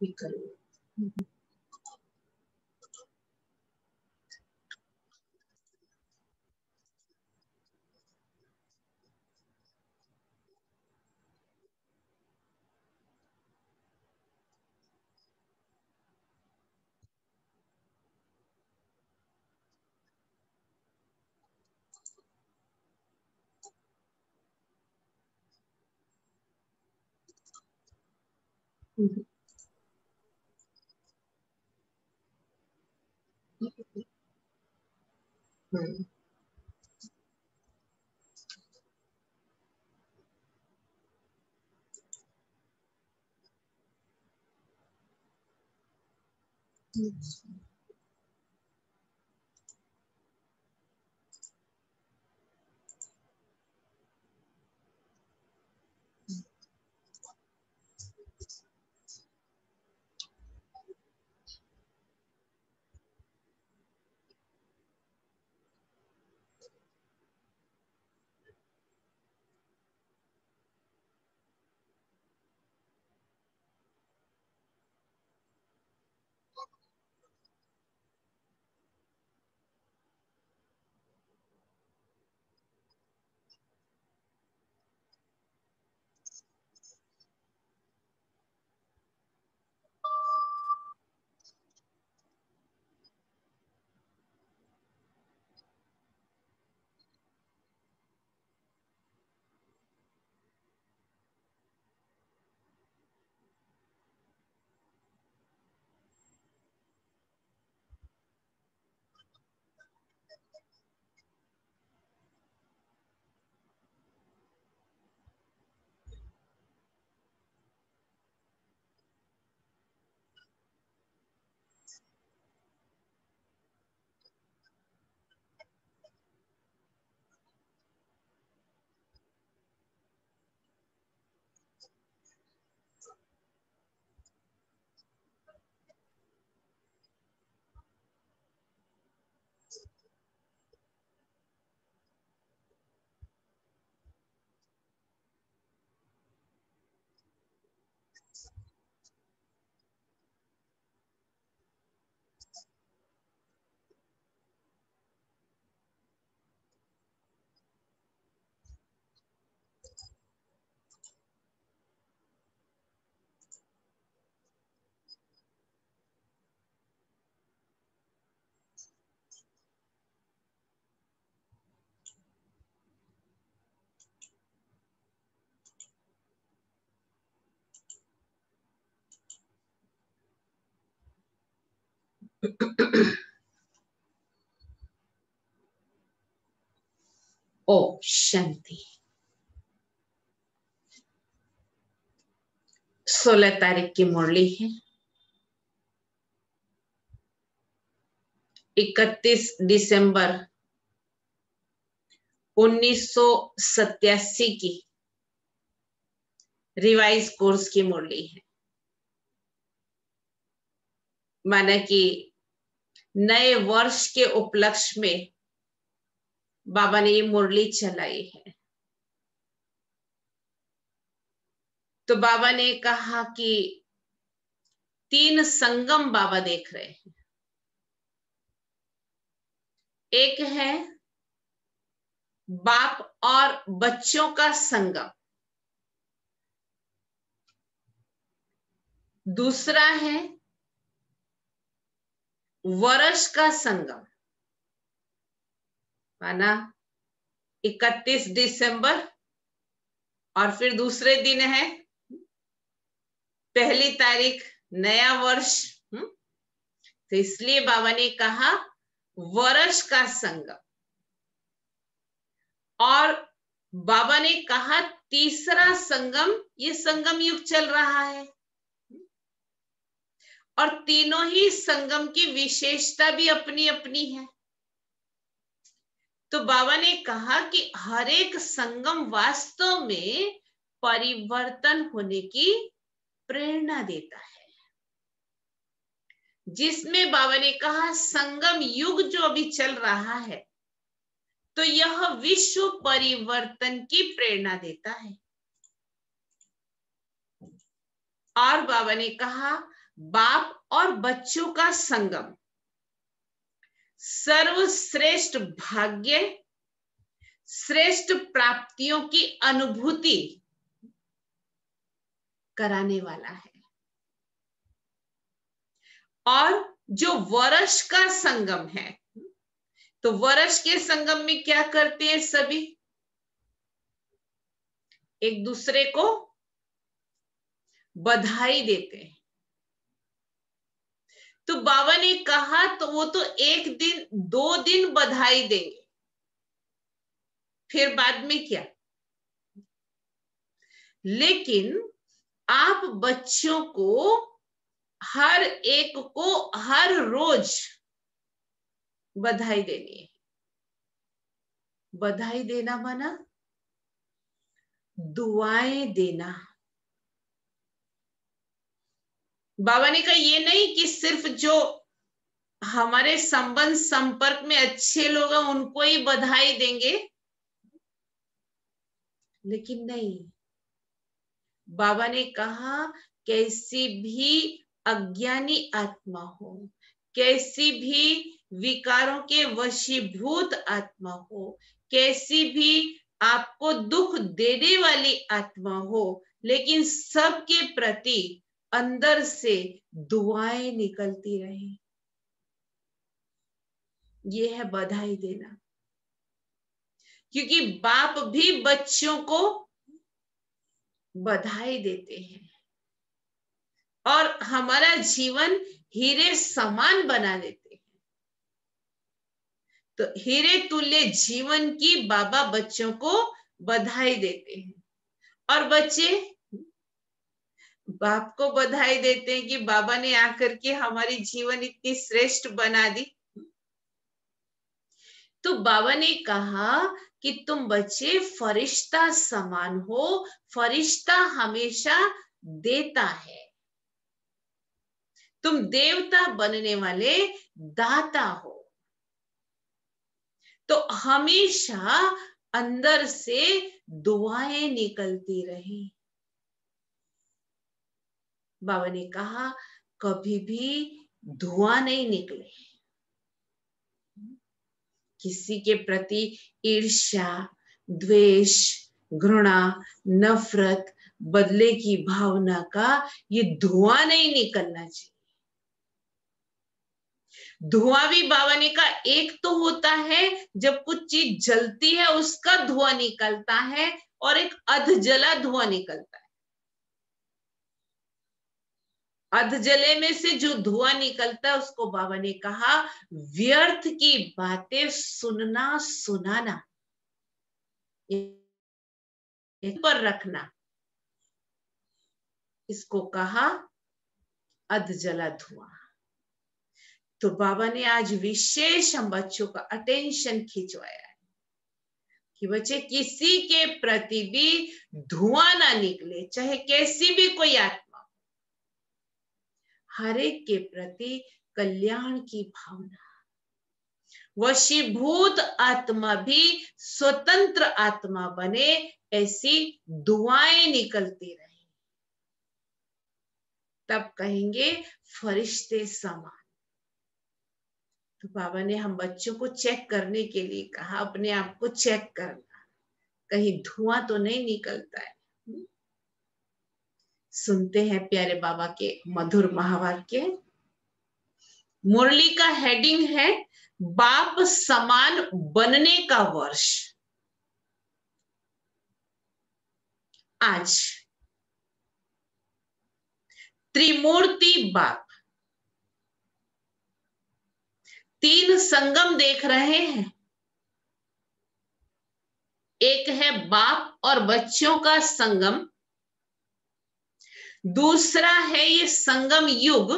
विकल्प। ओ शांति। 16 तारीख की मुरली है। 31 दिसंबर 1987 की रिवाइज कोर्स की मुरली है। माना कि नए वर्ष के उपलक्ष्य में बाबा ने ये मुरली चलाई है। तो बाबा ने कहा कि 3 संगम बाबा देख रहे हैं। एक है बाप और बच्चों का संगम, दूसरा है वर्ष का संगम। माना 31 दिसंबर और फिर दूसरे दिन है 1 तारीख नया वर्ष। तो इसलिए बाबा ने कहा वर्ष का संगम। और बाबा ने कहा तीसरा संगम, ये संगम युग चल रहा है और तीनों ही संगम की विशेषता भी अपनी अपनी है। तो बाबा ने कहा कि हर एक संगम वास्तव में परिवर्तन होने की प्रेरणा देता है। जिसमें बाबा ने कहा संगम युग जो अभी चल रहा है तो यह विश्व परिवर्तन की प्रेरणा देता है। और बाबा ने कहा बाप और बच्चों का संगम सर्वश्रेष्ठ भाग्य, श्रेष्ठ प्राप्तियों की अनुभूति कराने वाला है। और जो वर्ष का संगम है, तो वर्ष के संगम में क्या करते हैं? सभी एक दूसरे को बधाई देते हैं। तो बाबा ने कहा तो वो तो एक दिन 2 दिन बधाई देंगे, फिर बाद में क्या? लेकिन आप बच्चों को हर एक को हर रोज बधाई देनी है। बधाई देना माना दुआएं देना। बाबा ने कहा ये नहीं कि सिर्फ जो हमारे संबंध संपर्क में अच्छे लोग हैं उनको ही बधाई देंगे, लेकिन नहीं, बाबा ने कहा कैसी भी अज्ञानी आत्मा हो, कैसी भी विकारों के वशीभूत आत्मा हो, कैसी भी आपको दुख देने वाली आत्मा हो, लेकिन सबके प्रति अंदर से दुआएं निकलती रहे। ये है बधाई देना। क्योंकि बाप भी बच्चों को बधाई देते हैं और हमारा जीवन हीरे समान बना देते हैं। तो हीरे तुल्य जीवन की बाबा बच्चों को बधाई देते हैं और बच्चे बाप को बधाई देते हैं कि बाबा ने आकर के हमारी जीवन इतनी श्रेष्ठ बना दी। तो बाबा ने कहा कि तुम बच्चे फरिश्ता समान हो, फरिश्ता हमेशा देता है, तुम देवता बनने वाले दाता हो। तो हमेशा अंदर से दुआएं निकलती रही। बाबा ने कहा कभी भी धुआं नहीं निकले, किसी के प्रति ईर्ष्या, द्वेष, घृणा, नफरत, बदले की भावना का ये धुआं नहीं निकलना चाहिए। धुआं भी बाबा ने कहा एक तो होता है जब कुछ चीज जलती है उसका धुआं निकलता है, और एक अधजला धुआं निकलता है। अधजले में से जो धुआं निकलता है उसको बाबा ने कहा व्यर्थ की बातें सुनना सुनाना पर रखना, इसको कहा अधजला धुआं। तो बाबा ने आज विशेष हम बच्चों का अटेंशन खिंचवाया है कि बच्चे किसी के प्रति भी धुआं ना निकले, चाहे कैसी भी कोई आत्मा, हर एक के प्रति कल्याण की भावना। वशीभूत आत्मा भी स्वतंत्र आत्मा बने, ऐसी दुआएं निकलती रहे, तब कहेंगे फरिश्ते समान। तो बाबा ने हम बच्चों को चेक करने के लिए कहा, अपने आप को चेक करना, कहीं धुआं तो नहीं निकलता है। सुनते हैं प्यारे बाबा के मधुर महावाक्य। मुरली का हेडिंग है बाप समान बनने का वर्ष। आज त्रिमूर्ति बाप 3 संगम देख रहे हैं। एक है बाप और बच्चों का संगम, दूसरा है ये संगम युग,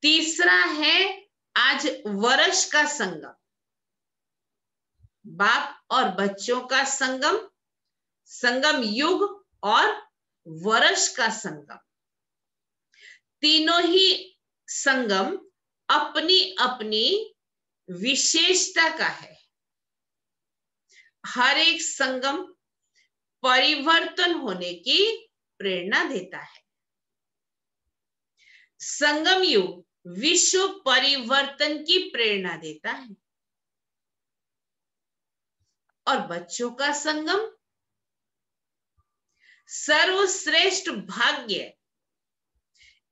तीसरा है आज वर्ष का संगम। बाप और बच्चों का संगम, संगम युग और वर्ष का संगम। तीनों ही संगम अपनी अपनी विशेषता का है। हर एक संगम परिवर्तन होने की प्रेरणा देता है। संगम युग विश्व परिवर्तन की प्रेरणा देता है और बच्चों का संगम सर्वश्रेष्ठ भाग्य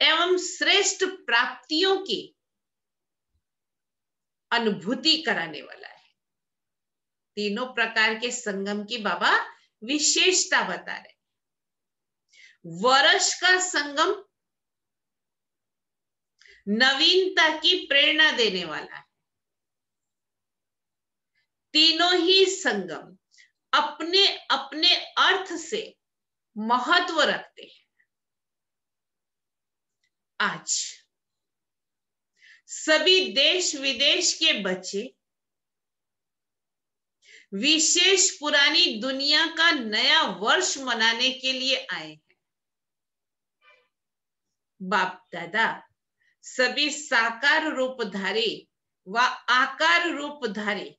एवं श्रेष्ठ प्राप्तियों की अनुभूति कराने वाला है। तीनों प्रकार के संगम की बाबा विशेषता बता रहे। वर्ष का संगम नवीनता की प्रेरणा देने वाला है। तीनों ही संगम अपने अपने अर्थ से महत्व रखते हैं। आज सभी देश विदेश के बच्चे विशेष पुरानी दुनिया का नया वर्ष मनाने के लिए आए हैं। बाप दादा सभी साकार रूपधारी व आकार रूपधारी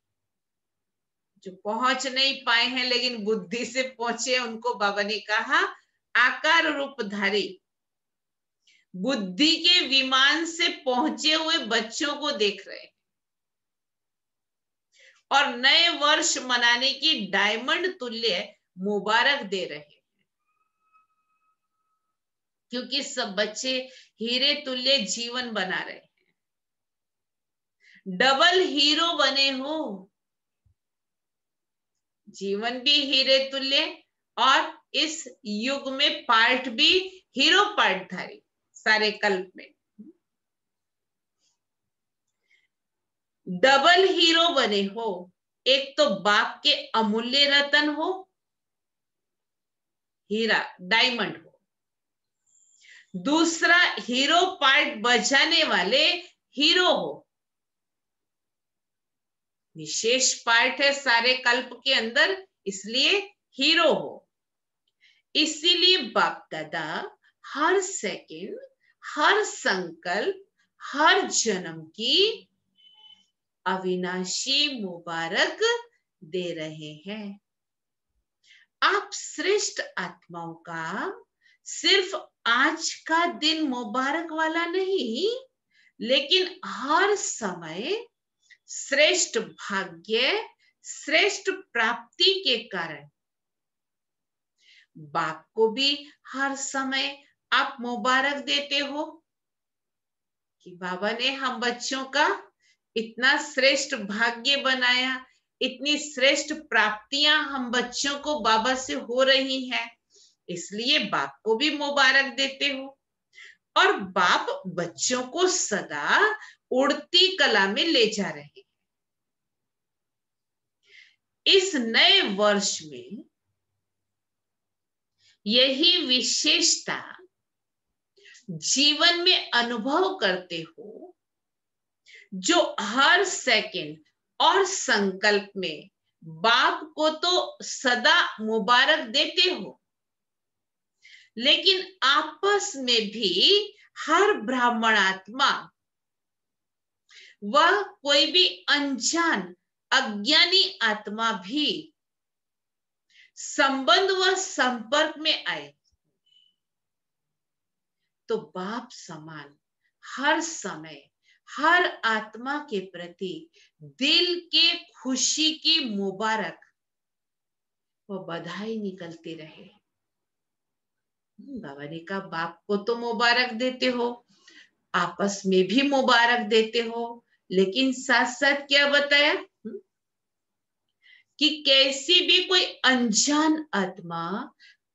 जो पहुंच नहीं पाए हैं लेकिन बुद्धि से पहुंचे, उनको बाबा ने कहा आकार रूपधारी बुद्धि के विमान से पहुंचे हुए बच्चों को देख रहे हैं और नए वर्ष मनाने की डायमंड तुल्य मुबारक दे रहे हैं, क्योंकि सब बच्चे हीरे तुल्य जीवन बना रहे हैं। डबल हीरो बने हो, जीवन भी हीरे तुल्य और इस युग में पार्ट भी हीरो पार्टधारी सारे कल्प में। डबल हीरो बने हो, एक तो बाप के अमूल्य रतन हो, हीरा डायमंड हो, दूसरा हीरो पार्ट बजाने वाले हीरो हो, विशेष पार्ट है सारे कल्प के अंदर, इसलिए हीरो हो। इसीलिए बाप दादा हर सेकंड, हर संकल्प, हर जन्म की अविनाशी मुबारक दे रहे हैं। आप श्रेष्ठ आत्माओं का सिर्फ आज का दिन मुबारक वाला नहीं, लेकिन हर समय श्रेष्ठ भाग्य, श्रेष्ठ प्राप्ति के कारण बाप को भी हर समय आप मुबारक देते हो कि बाबा ने हम बच्चों का इतना श्रेष्ठ भाग्य बनाया, इतनी श्रेष्ठ प्राप्तियां हम बच्चों को बाबा से हो रही हैं, इसलिए बाप को भी मुबारक देते हो। और बाप बच्चों को सदा उड़ती कला में ले जा रहे हैं। इस नए वर्ष में यही विशेषता जीवन में अनुभव करते हो, जो हर सेकंड और संकल्प में बाप को तो सदा मुबारक देते हो, लेकिन आपस में भी हर ब्राह्मण आत्मा वह कोई भी अनजान अज्ञानी आत्मा भी संबंध व संपर्क में आए तो बाप समान हर समय हर आत्मा के प्रति दिल के खुशी की मुबारक व बधाई निकलती रहे। बाबा ने कहा बाप को तो मुबारक देते हो, आपस में भी मुबारक देते हो, लेकिन साथ साथ क्या बताया कि कैसी भी कोई अनजान आत्मा,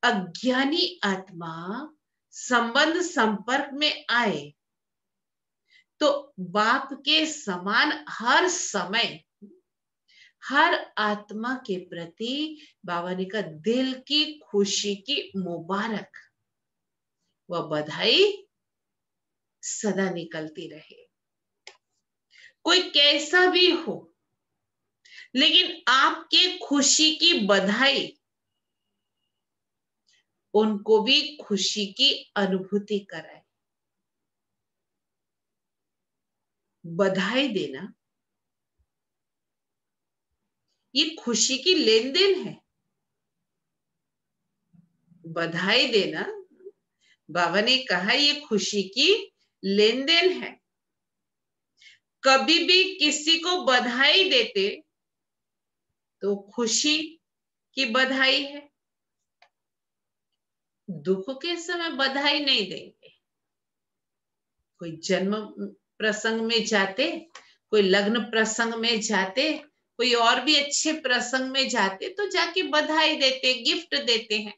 अज्ञानी आत्मा संबंध संपर्क में आए तो बाप के समान हर समय हर आत्मा के प्रति बाबा ने कहा दिल की खुशी की मुबारक व बधाई सदा निकलती रहे। कोई कैसा भी हो, लेकिन आपके खुशी की बधाई उनको भी खुशी की अनुभूति कराए। बधाई देना ये खुशी की लेन देन है। बधाई देना बाबा ने कहा ये खुशी की लेन देन है। कभी भी किसी को बधाई देते तो खुशी की बधाई है, दुख के समय बधाई नहीं देंगे। कोई जन्म प्रसंग में जाते, कोई लग्न प्रसंग में जाते, कोई और भी अच्छे प्रसंग में जाते तो जाके बधाई देते, गिफ्ट देते हैं।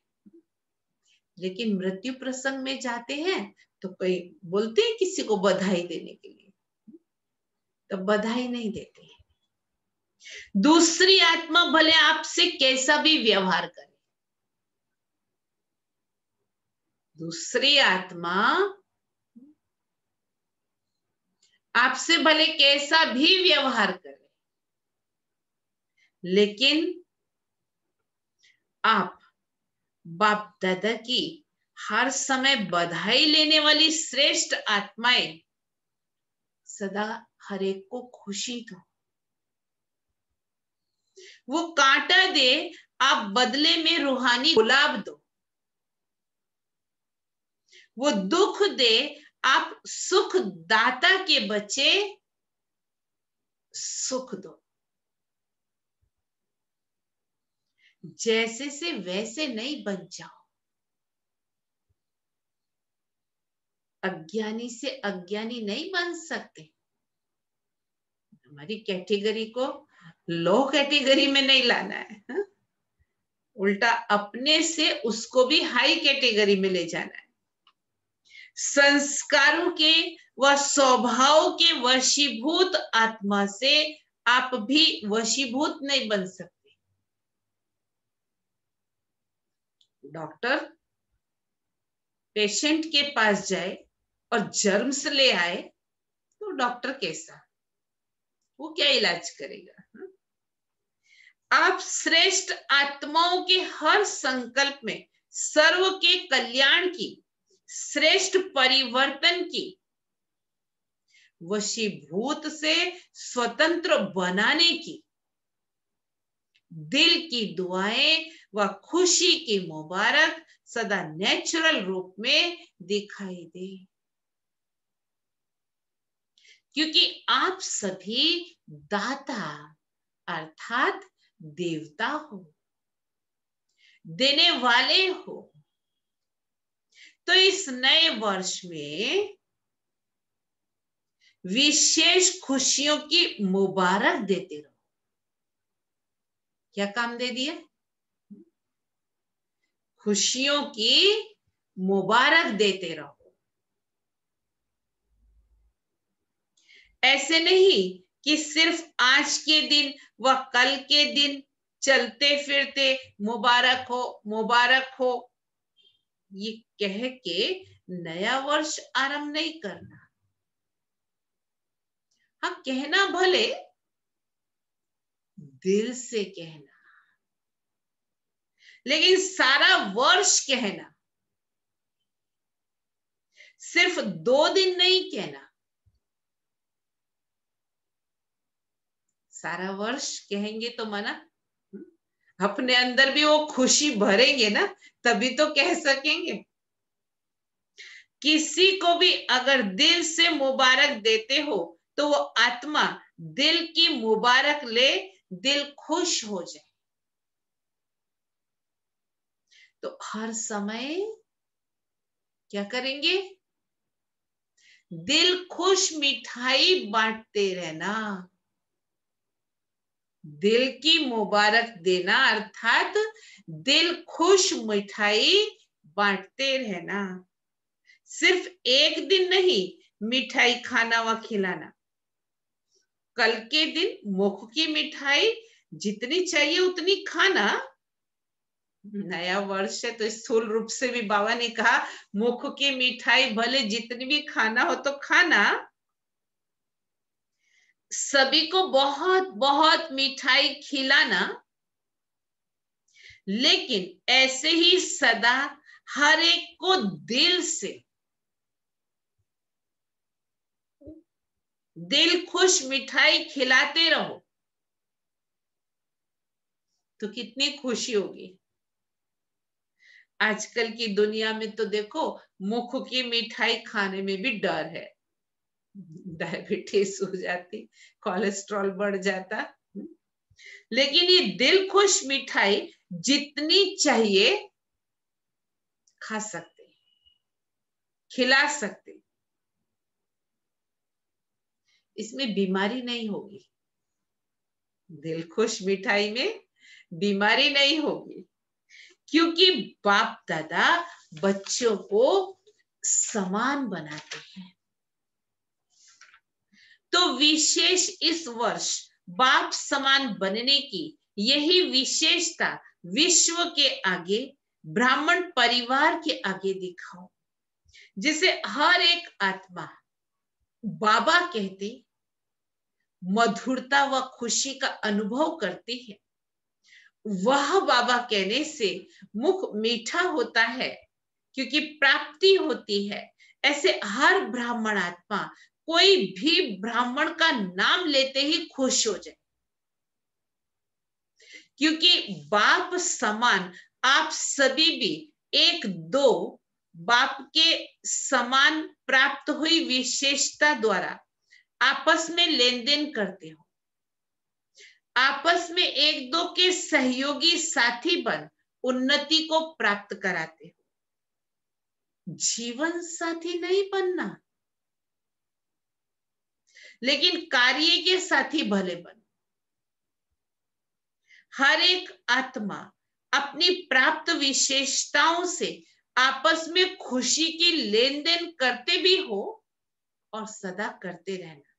लेकिन मृत्यु प्रसंग में जाते हैं तो कोई बोलते हैं किसी को बधाई देने के लिए, तो बधाई नहीं देते हैं। दूसरी आत्मा भले आपसे कैसा भी व्यवहार करे, दूसरी आत्मा आपसे भले कैसा भी व्यवहार करे, लेकिन आप बाप दादा की हर समय बधाई लेने वाली श्रेष्ठ आत्माएं सदा हर एक को खुशी दो। वो कांटा दे, आप बदले में रूहानी गुलाब दो। वो दुख दे, आप सुख दाता के बच्चे सुख दो। जैसे से वैसे नहीं बन जाओ। अज्ञानी से अज्ञानी नहीं बन सकते। हमारी कैटेगरी को लो कैटेगरी में नहीं लाना है, हा? उल्टा अपने से उसको भी हाई कैटेगरी में ले जाना है। संस्कारों के व स्वभाव के वशीभूत आत्मा से आप भी वशीभूत नहीं बन सकते। डॉक्टर पेशेंट के पास जाए और जर्म्स ले आए तो डॉक्टर कैसा, वो क्या इलाज करेगा? आप श्रेष्ठ आत्माओं के हर संकल्प में सर्व के कल्याण की, श्रेष्ठ परिवर्तन की, वशीभूत से स्वतंत्र बनाने की, दिल की दुआएं व खुशी की मुबारक सदा नेचुरल रूप में दिखाई दे। क्योंकि आप सभी दाता अर्थात देवता हो, देने वाले हो। तो इस नए वर्ष में विशेष खुशियों की मुबारक देते रहो। क्या काम दे दिया? खुशियों की मुबारक देते रहो। ऐसे नहीं कि सिर्फ आज के दिन व कल के दिन चलते फिरते मुबारक हो मुबारक हो ये कह के नया वर्ष आरंभ नहीं करना। हाँ, कहना भले दिल से कहना, लेकिन सारा वर्ष कहना, सिर्फ 2 दिन नहीं कहना। सारा वर्ष कहेंगे तो मना, अपने अंदर भी वो खुशी भरेंगे ना, तभी तो कह सकेंगे। किसी को भी अगर दिल से मुबारक देते हो तो वो आत्मा दिल की मुबारक ले, दिल खुश हो जाए। तो हर समय क्या करेंगे? दिल खुश मिठाई बांटते रहना। दिल की मुबारक देना अर्थात दिल खुश मिठाई बांटते रहना। सिर्फ एक दिन नहीं मिठाई खाना व खिलाना। कल के दिन मुख की मिठाई जितनी चाहिए उतनी खाना। नया वर्ष है तो स्थूल रूप से भी बाबा ने कहा मुख की मिठाई भले जितनी भी खाना हो तो खाना। सभी को बहुत बहुत मिठाई खिलाना, लेकिन ऐसे ही सदा हर एक को दिल से, दिल खुश मिठाई खिलाते रहो तो कितनी खुशी होगी। आजकल की दुनिया में तो देखो मुख की मिठाई खाने में भी डर है। डायबिटीज हो जाती, कोलेस्ट्रॉल बढ़ जाता। लेकिन ये दिल खुश मिठाई जितनी चाहिए खा सकते, खिला सकते, इसमें बीमारी नहीं होगी। दिल खुश मिठाई में बीमारी नहीं होगी, क्योंकि बाप दादा बच्चों को समान बनाते हैं। तो विशेष इस वर्ष बाप समान बनने की यही विशेषता विश्व के आगे, ब्राह्मण परिवार के आगे दिखाओ, जिसे हर एक आत्मा बाबा कहते मधुरता व खुशी का अनुभव करती है। वह बाबा कहने से मुख मीठा होता है, क्योंकि प्राप्ति होती है। ऐसे हर ब्राह्मण आत्मा कोई भी ब्राह्मण का नाम लेते ही खुश हो जाए, क्योंकि बाप समान आप सभी भी एक दो बाप के समान प्राप्त हुई विशेषता द्वारा आपस में लेन देन करते हो, आपस में एक दो के सहयोगी साथी बन उन्नति को प्राप्त कराते हो। जीवन साथी नहीं बनना, लेकिन कार्य के साथी भले बनो। हर एक आत्मा अपनी प्राप्त विशेषताओं से आपस में खुशी की लेन देन करते भी हो और सदा करते रहना।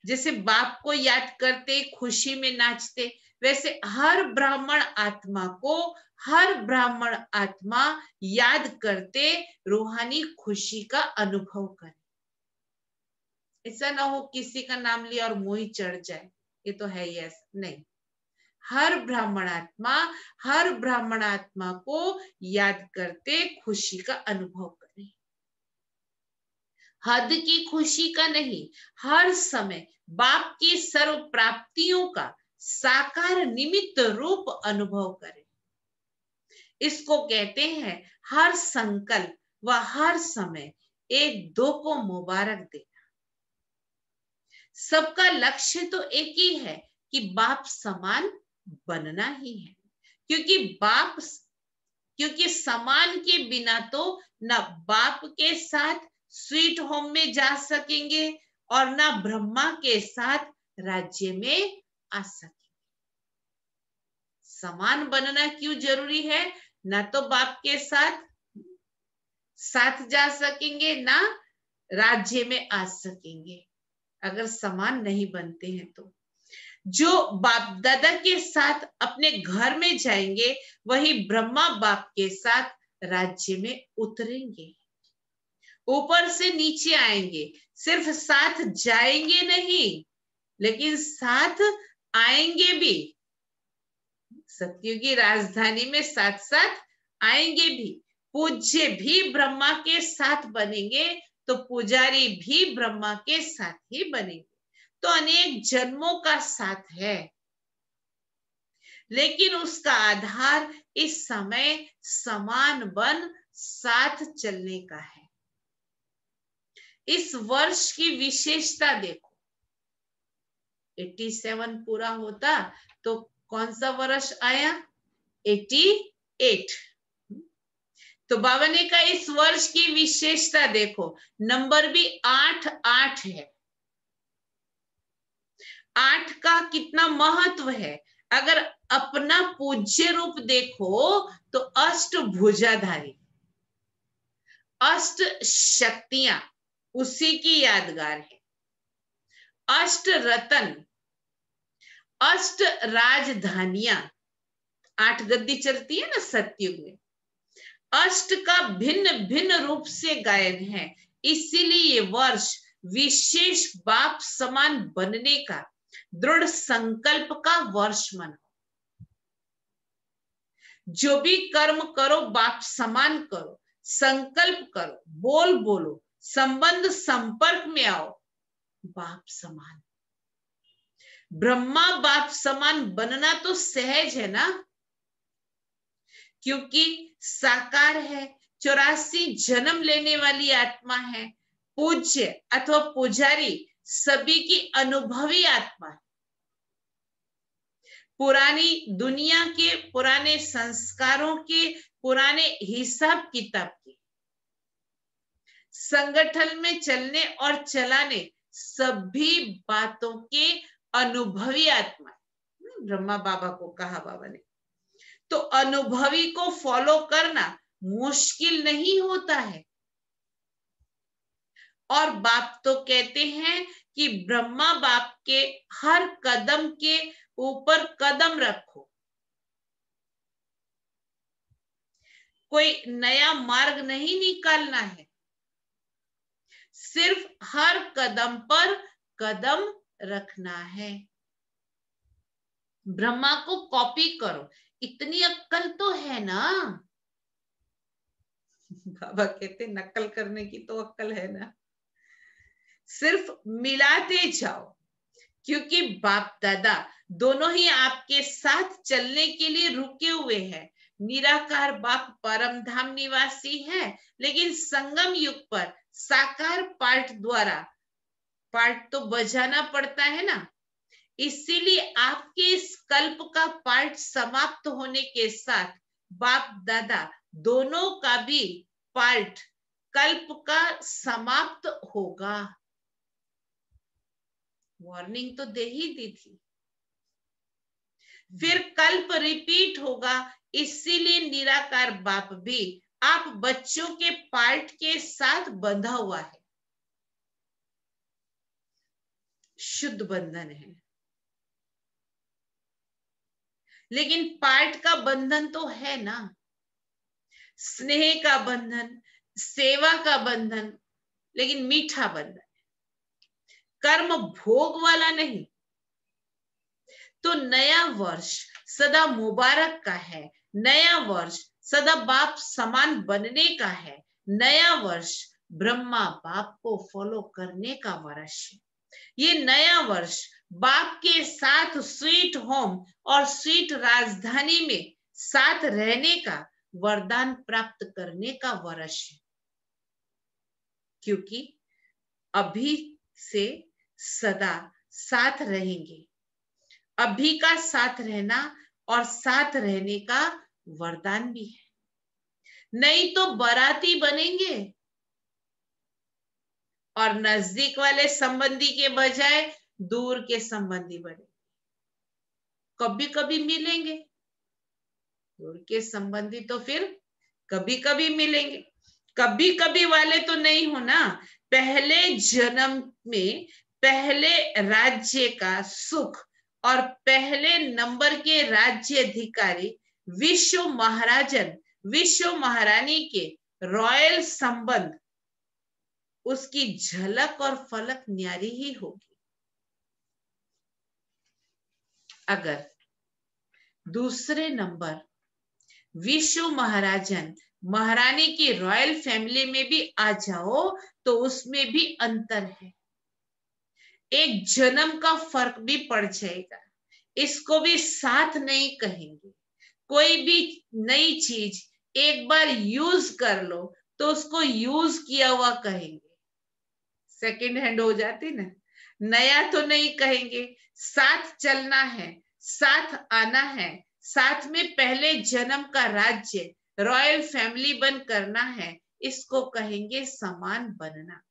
जैसे बाप को याद करते खुशी में नाचते, वैसे हर ब्राह्मण आत्मा को हर ब्राह्मण आत्मा याद करते रूहानी खुशी का अनुभव करे। ऐसा ना हो किसी का नाम लिया और मुंह ही चढ़ जाए, ये तो है ही ऐसा नहीं। हर ब्राह्मण आत्मा को याद करते खुशी का अनुभव करें। हद की खुशी का नहीं, हर समय बाप की सर्व प्राप्तियों का साकार निमित्त रूप अनुभव करें। इसको कहते हैं हर संकल्प व हर समय एक दो को मुबारक देना। सबका लक्ष्य तो एक ही है कि बाप समान बनना ही है, क्योंकि समान के बिना तो न बाप के साथ स्वीट होम में जा सकेंगे और न ब्रह्मा के साथ राज्य में आ सकेंगे। समान बनना क्यों जरूरी है? न तो बाप के साथ जा सकेंगे, ना राज्य में आ सकेंगे अगर समान नहीं बनते हैं। तो जो बाप दादा के साथ अपने घर में जाएंगे वही ब्रह्मा बाप के साथ राज्य में उतरेंगे, ऊपर से नीचे आएंगे। सिर्फ साथ जाएंगे नहीं, लेकिन साथ आएंगे भी। सत्युग की राजधानी में साथ साथ आएंगे भी। पूज्य भी ब्रह्मा के साथ बनेंगे तो पुजारी भी ब्रह्मा के साथ ही बनेंगे। तो अनेक जन्मों का साथ है, लेकिन उसका आधार इस समय समान बन साथ चलने का है। इस वर्ष की विशेषता देखो, 87 पूरा होता तो कौन सा वर्ष आया? 88। तो बाबा ने कहा इस वर्ष की विशेषता देखो, नंबर भी 8 है। 8 का कितना महत्व है। अगर अपना पूज्य रूप देखो तो अष्ट भुजाधारी, अष्ट शक्तियां उसी की यादगार है। अष्ट रतन, अष्ट राजधानियां, 8 गद्दी चलती है ना सतयुग में। अष्ट का भिन्न भिन्न रूप से गायन है, इसीलिए ये वर्ष विशेष बाप समान बनने का दृढ़ संकल्प का वर्ष मनाओ। जो भी कर्म करो बाप समान करो, संकल्प करो, बोलो, संबंध संपर्क में आओ बाप समान। ब्रह्मा बाप समान बनना तो सहज है ना, क्योंकि साकार है, 84 जन्म लेने वाली आत्मा है। पूज्य अथवा पुजारी सभी की अनुभवी आत्मा है। पुरानी दुनिया के पुराने संस्कारों के पुराने हिसाब किताब के संगठन में चलने और चलाने सभी बातों के अनुभवी आत्मा है। ब्रह्मा बाबा को कहा बाबा ने, तो अनुभवी को फॉलो करना मुश्किल नहीं होता है। और बाप तो कहते हैं कि ब्रह्मा बाप के हर कदम के ऊपर कदम रखो, कोई नया मार्ग नहीं निकालना है, सिर्फ हर कदम पर कदम रखना है। ब्रह्मा को कॉपी करो, इतनी अक्कल तो है ना। बाबा कहते नकल करने की तो अक्कल है ना, सिर्फ मिलाते जाओ, क्योंकि बाप दादा दोनों ही आपके साथ चलने के लिए रुके हुए हैं। निराकार बाप परम धाम निवासी है, लेकिन संगम युग पर साकार पार्ट द्वारा पार्ट तो बजाना पड़ता है ना। इसीलिए आपके इस कल्प का पार्ट समाप्त होने के साथ बाप दादा दोनों का भी पार्ट कल्प का समाप्त होगा। वार्निंग तो दे ही दी थी। फिर कल्प रिपीट होगा, इसीलिए निराकार बाप भी आप बच्चों के पार्ट के साथ बंधा हुआ है, शुद्ध बंधन है। लेकिन पार्ट का बंधन तो है ना, स्नेह का बंधन, सेवा का बंधन, लेकिन मीठा बंधन, कर्म भोग वाला नहीं। तो नया वर्ष सदा मुबारक का है, नया वर्ष सदा बाप समान बनने का है, नया वर्ष ब्रह्मा बाप को फॉलो करने का वर्ष है। ये नया वर्ष बाप के साथ स्वीट होम और स्वीट राजधानी में साथ रहने का वरदान प्राप्त करने का वर्ष है, क्योंकि अभी से सदा साथ रहेंगे। अभी का साथ रहना और साथ रहने का वरदान भी है, नहीं तो बाराती बनेंगे और नजदीक वाले संबंधी के बजाय दूर के संबंधी बनेंगे। कभी कभी मिलेंगे, दूर के संबंधी तो फिर कभी कभी मिलेंगे, कभी कभी वाले तो नहीं हो ना। पहले जन्म में पहले राज्य का सुख और पहले नंबर के राज्य अधिकारी विश्व महाराजन विश्व महारानी के रॉयल संबंध, उसकी झलक और फलक न्यारी ही होगी। अगर दूसरे नंबर विश्व महाराजन महारानी की रॉयल फैमिली में भी आ जाओ तो उसमें भी अंतर है, एक जन्म का फर्क भी पड़ जाएगा। इसको भी साथ नहीं कहेंगे। कोई भी नई चीज एक बार यूज कर लो तो उसको यूज किया हुआ कहेंगे, सेकंड हैंड हो जाती ना। नया तो नहीं कहेंगे, साथ चलना है, साथ आना है, साथ में पहले जन्म का राज्य रॉयल फैमिली बन करना है, इसको कहेंगे समान बनना।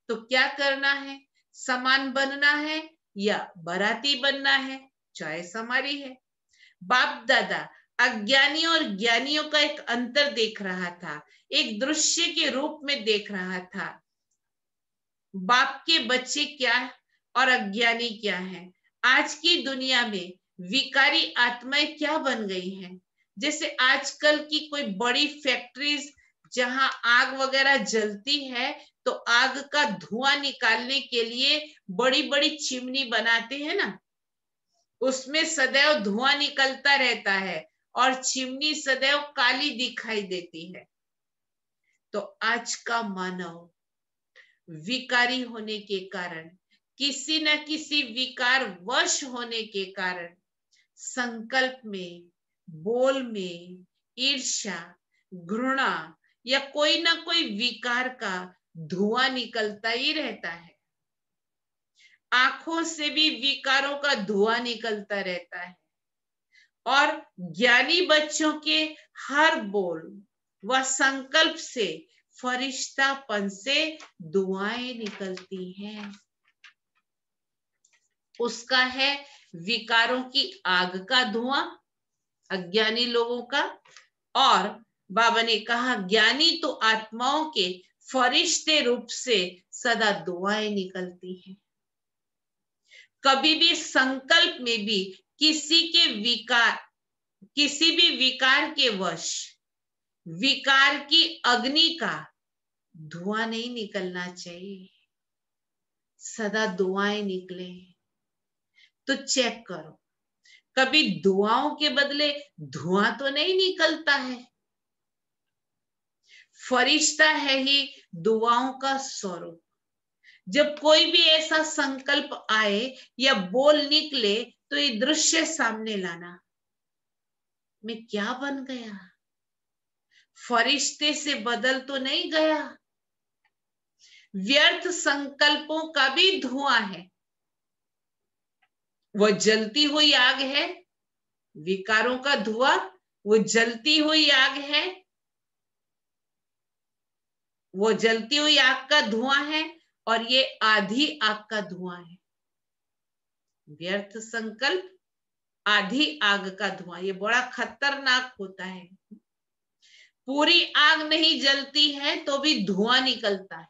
तो क्या करना है, समान बनना है या बाराती बनना है, चॉइस हमारी है। बाप दादा अज्ञानी और ज्ञानियों का एक अंतर देख रहा था, एक दृश्य के रूप में देख रहा था। बाप के बच्चे क्या और अज्ञानी क्या है। आज की दुनिया में विकारी आत्माएं क्या बन गई हैं। जैसे आजकल की कोई बड़ी फैक्ट्रीज जहां आग वगैरह जलती है तो आग का धुआं निकालने के लिए बड़ी बड़ी चिमनी बनाते हैं ना, उसमें सदैव धुआं निकलता रहता है और चिमनी सदैव काली दिखाई देती है। तो आज का मानव विकारी होने के कारण, किसी न किसी विकार वश होने के कारण संकल्प में, बोल में ईर्ष्या, घृणा या कोई ना कोई विकार का धुआं निकलता ही रहता है। आंखों से भी विकारों का धुआं निकलता रहता है। और ज्ञानी बच्चों के हर बोल व संकल्प से, फरिश्तापन से दुआएं निकलती हैं। उसका है विकारों की आग का धुआं, अज्ञानी लोगों का। और बाबा ने कहा ज्ञानी तो आत्माओं के फरिश्ते रूप से सदा दुआएं निकलती हैं। कभी भी संकल्प में भी किसी भी विकार के वश विकार की अग्नि का धुआं नहीं निकलना चाहिए, सदा दुआएं निकले। तो चेक करो, कभी दुआओं के बदले धुआं तो नहीं निकलता है। फरिश्ता है ही दुआओं का स्वरूप। जब कोई भी ऐसा संकल्प आए या बोल निकले तो ये दृश्य सामने लाना, मैं क्या बन गया, फरिश्ते से बदल तो नहीं गया। व्यर्थ संकल्पों का भी धुआं है, वो जलती हुई आग है। विकारों का धुआं वो जलती हुई आग है, वो जलती हुई आग का धुआं है। और ये आधी आग का धुआं है। व्यर्थ संकल्प, आधी आग का धुआं, ये बड़ा खतरनाक होता है। पूरी आग नहीं जलती है तो भी धुआं निकलता है।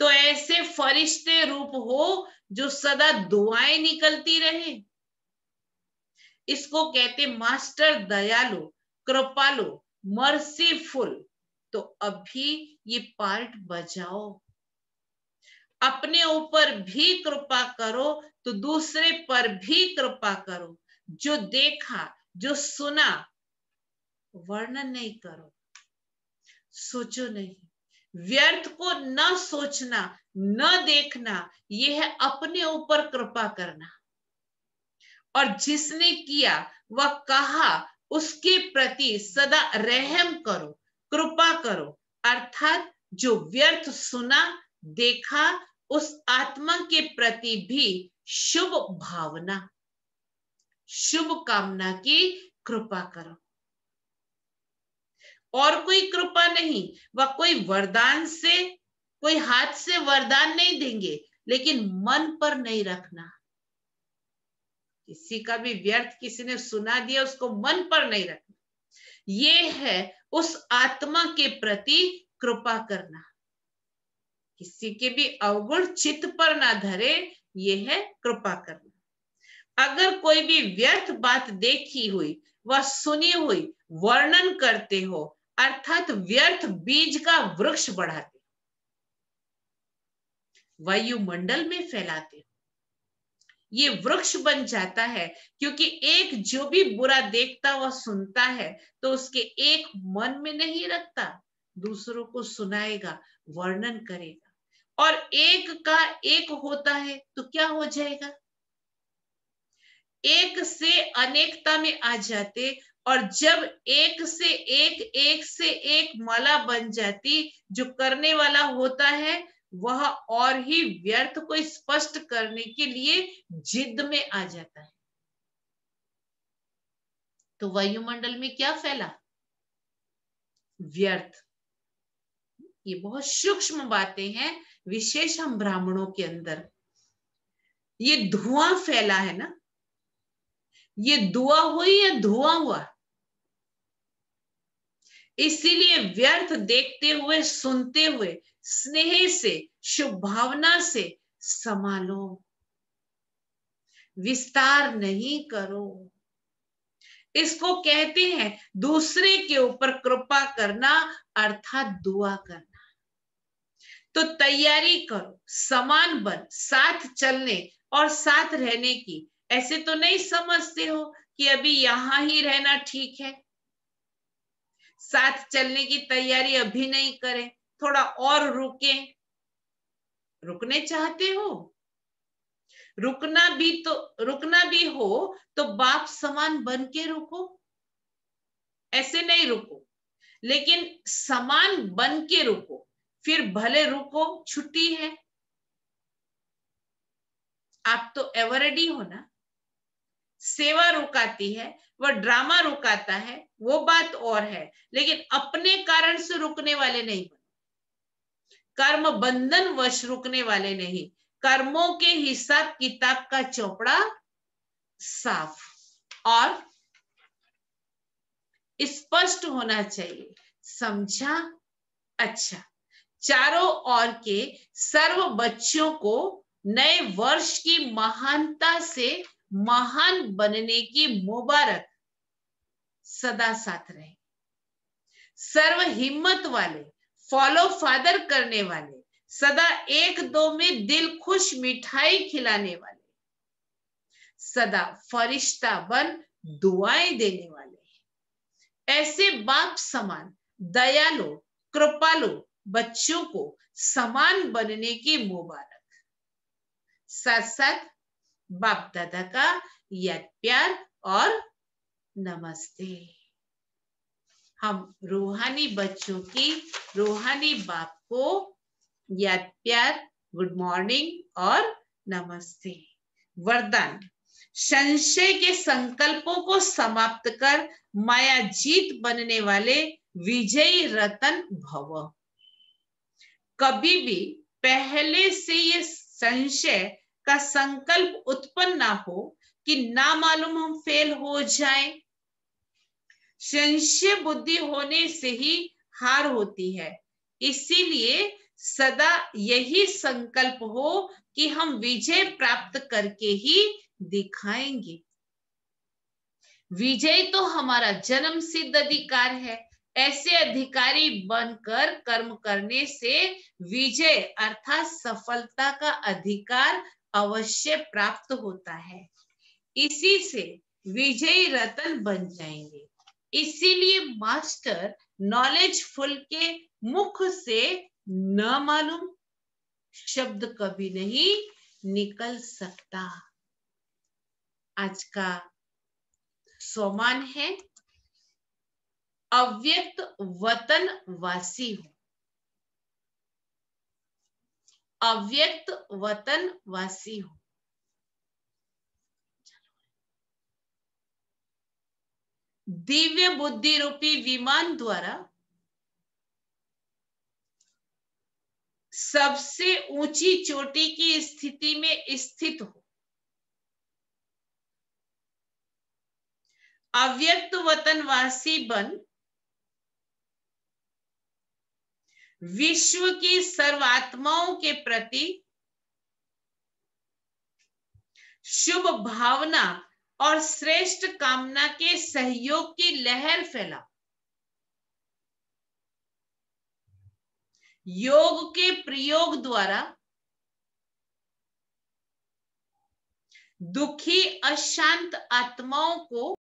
तो ऐसे फरिश्ते रूप हो जो सदा दुआएं निकलती रहे। इसको कहते मास्टर दयालु, कृपालु, मर्सीफुल। तो अभी ये पार्ट बजाओ, अपने ऊपर भी कृपा करो तो दूसरे पर भी कृपा करो। जो देखा, जो सुना, वर्णन नहीं करो, सोचो नहीं। व्यर्थ को न सोचना, न देखना, यह है अपने ऊपर कृपा करना। और जिसने किया वह कहा उसके प्रति सदा रहम करो, कृपा करो। अर्थात जो व्यर्थ सुना, देखा, उस आत्मा के प्रति भी शुभ भावना, शुभ कामना की कृपा करो। और कोई कृपा नहीं, वह कोई वरदान से, कोई हाथ से वरदान नहीं देंगे, लेकिन मन पर नहीं रखना। किसी का भी व्यर्थ किसी ने सुना दिया, उसको मन पर नहीं रखना। ये है उस आत्मा के प्रति कृपा करना। किसी के भी अवगुण चित्त पर ना धरे, ये है कृपा करना। अगर कोई भी व्यर्थ बात देखी हुई व सुनी हुई वर्णन करते हो, अर्थात व्यर्थ बीज का वृक्ष बढ़ाते, वायुमंडल में फैलाते हो, ये वृक्ष बन जाता है। क्योंकि एक जो भी बुरा देखता व सुनता है तो उसके एक मन में नहीं रखता, दूसरों को सुनाएगा, वर्णन करेगा। और एक का एक होता है तो क्या हो जाएगा, एक से अनेकता में आ जाते। और जब एक से एक माला बन जाती, जो करने वाला होता है वह और ही व्यर्थ को स्पष्ट करने के लिए जिद में आ जाता है। तो वायुमंडल में क्या फैला, व्यर्थ। ये बहुत सूक्ष्म बातें हैं, विशेष हम ब्राह्मणों के अंदर। ये धुआं फैला है ना, ये दुआ हुई या धुआं हुआ। इसीलिए व्यर्थ देखते हुए, सुनते हुए स्नेह से, शुभ भावना से संभालो, विस्तार नहीं करो। इसको कहते हैं दूसरे के ऊपर कृपा करना, अर्थात दुआ करना। तो तैयारी करो, समान बन, साथ चलने और साथ रहने की। ऐसे तो नहीं समझते हो कि अभी यहां ही रहना ठीक है, साथ चलने की तैयारी अभी नहीं करें, थोड़ा और रुके। रुकने चाहते हो, रुकना भी हो तो बाप समान बन के रुको, ऐसे नहीं रुको, लेकिन समान बन के रुको। फिर भले रुको, छुट्टी है, आप तो एवर रेडी हो ना। सेवा रुकाती है, वह ड्रामा रुकाता है, वो बात और है, लेकिन अपने कारण से रुकने वाले नहीं बनो, कर्म बंधन वश रुकने वाले नहीं, कर्मों के हिसाब किताब का चौपड़ा साफ और स्पष्ट होना चाहिए। समझा? अच्छा, चारों ओर के सर्व बच्चों को नए वर्ष की महानता से महान बनने की मुबारक सदा साथ रहे। सर्व हिम्मत वाले, फॉलो फादर करने वाले, सदा एक दो में दिल खुश मिठाई खिलाने वाले, सदा फरिश्ता बन दुआएं देने वाले, ऐसे बाप समान दयालु कृपालु बच्चों को समान बनने की मुबारक। साथ साथ बाप दादा का याद प्यार और नमस्ते। हम रूहानी बच्चों की रूहानी बाप को याद प्यार, गुड मॉर्निंग और नमस्ते। वरदान, संशय के संकल्पों को समाप्त कर माया जीत बनने वाले विजयी रतन भव। कभी भी पहले से ये संशय का संकल्प उत्पन्न ना हो कि ना मालूम हम फेल हो जाएं। संशय बुद्धि होने से ही हार होती है, इसीलिए सदा यही संकल्प हो कि हम विजय प्राप्त करके ही दिखाएंगे। विजय तो हमारा जन्म सिद्ध अधिकार है। ऐसे अधिकारी बनकर कर्म करने से विजय अर्थात सफलता का अधिकार अवश्य प्राप्त होता है। इसी से विजयी रतन बन जाएंगे। इसीलिए मास्टर नॉलेजफुल के मुख से न मालूम शब्द कभी नहीं निकल सकता। आज का सोमान है, अव्यक्त वतन वासी हूं। अव्यक्त वतन वासी हूं। दिव्य बुद्धि रूपी विमान द्वारा सबसे ऊंची चोटी की स्थिति में स्थित हो। अव्यक्त वतनवासी बन विश्व की सर्वात्माओं के प्रति शुभ भावना और श्रेष्ठ कामना के सहयोग की लहर फैला। योग के प्रयोग द्वारा दुखी अशांत आत्माओं को